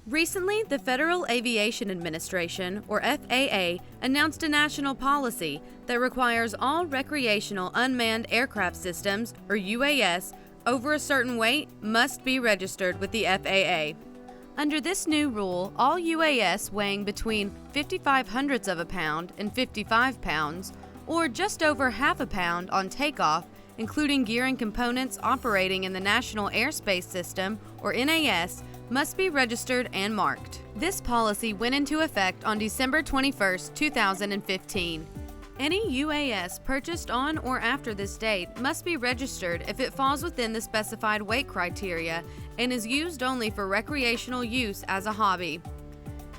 Recently, the Federal Aviation Administration, or FAA, announced a national policy that requires all recreational unmanned aircraft systems, or UAS, over a certain weight must be registered with the FAA. Under this new rule, all UAS weighing between 0.55 of a pound and 55 pounds, or just over half a pound on takeoff, including gear and components operating in the National Airspace System, or NAS, must be registered and marked. This policy went into effect on December 21, 2015. Any UAS purchased on or after this date must be registered if it falls within the specified weight criteria and is used only for recreational use as a hobby.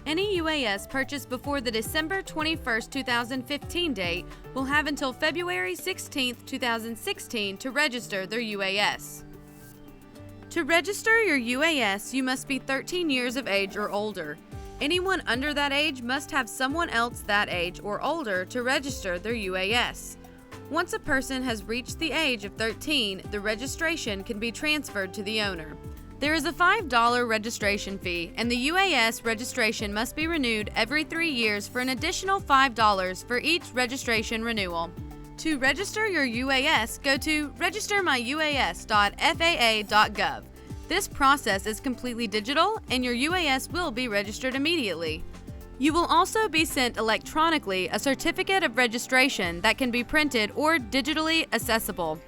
Any UAS purchased before the December 21, 2015 date will have until February 16, 2016 to register their UAS. To register your UAS, you must be 13 years of age or older. Anyone under that age must have someone else that age or older to register their UAS. Once a person has reached the age of 13, the registration can be transferred to the owner. There is a $5 registration fee, and the UAS registration must be renewed every 3 years for an additional $5 for each registration renewal. To register your UAS, go to registermyuas.faa.gov. This process is completely digital, and your UAS will be registered immediately. You will also be sent electronically a certificate of registration that can be printed or digitally accessible.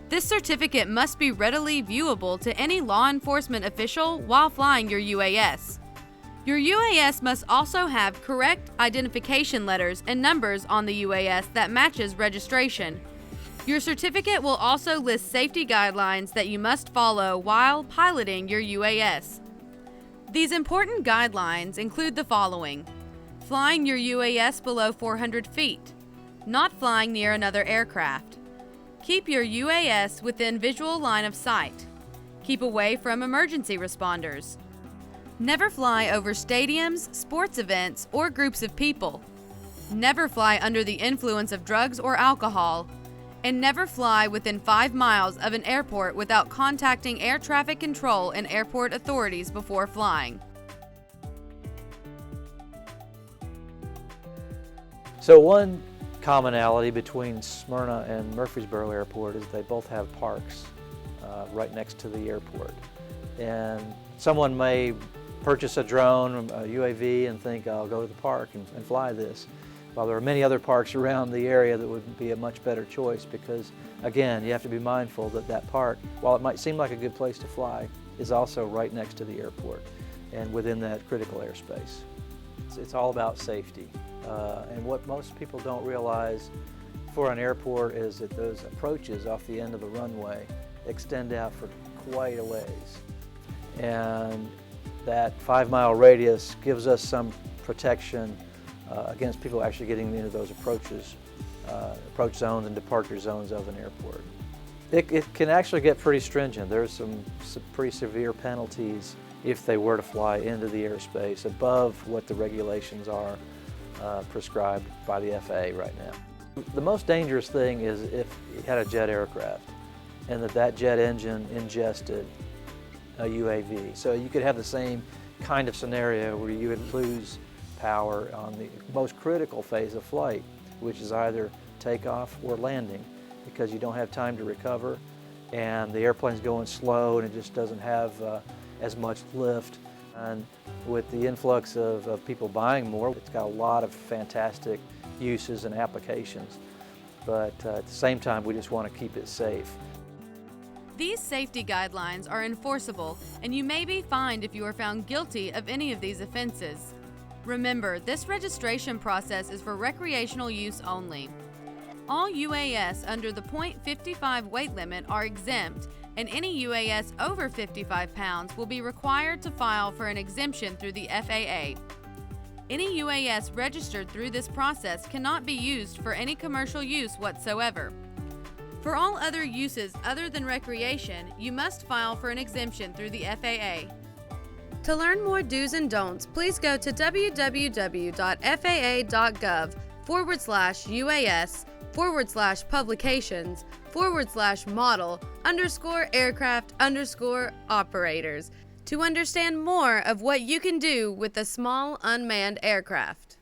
This certificate must be readily viewable to any law enforcement official while flying your UAS. Your UAS must also have correct identification letters and numbers on the UAS that matches registration. Your certificate will also list safety guidelines that you must follow while piloting your UAS. These important guidelines include the following: flying your UAS below 400 feet, not flying near another aircraft, keep your UAS within visual line of sight, keep away from emergency responders, never fly over stadiums, sports events, or groups of people, never fly under the influence of drugs or alcohol, and never fly within 5 miles of an airport without contacting air traffic control and airport authorities before flying. So one commonality between Smyrna and Murfreesboro Airport is they both have parks right next to the airport. And someone may purchase a drone, a UAV, and think, I'll go to the park and fly this. While there are many other parks around the area that would be a much better choice, because again, you have to be mindful that that park, while it might seem like a good place to fly, is also right next to the airport and within that critical airspace. It's all about safety. And what most people don't realize for an airport is that those approaches off the end of the runway extend out for quite a ways. And that 5-mile radius gives us some protection against people actually getting into those approach zones and departure zones of an airport. It can actually get pretty stringent. There's some pretty severe penalties if they were to fly into the airspace above what the regulations are prescribed by the FAA right now. The most dangerous thing is if you had a jet aircraft and that jet engine ingested a UAV. So you could have the same kind of scenario where you would lose power on the most critical phase of flight, which is either takeoff or landing, because you don't have time to recover and the airplane's going slow and it just doesn't have as much lift. And with the influx of people buying more, it's got a lot of fantastic uses and applications. But at the same time, we just want to keep it safe. These safety guidelines are enforceable, and you may be fined if you are found guilty of any of these offenses. Remember, this registration process is for recreational use only. All UAS under the .55 weight limit are exempt, and any UAS over 55 pounds will be required to file for an exemption through the FAA. Any UAS registered through this process cannot be used for any commercial use whatsoever. For all other uses other than recreation, you must file for an exemption through the FAA. To learn more do's and don'ts, please go to www.faa.gov/UAS/publications/model_aircraft_operators. to understand more of what you can do with a small unmanned aircraft.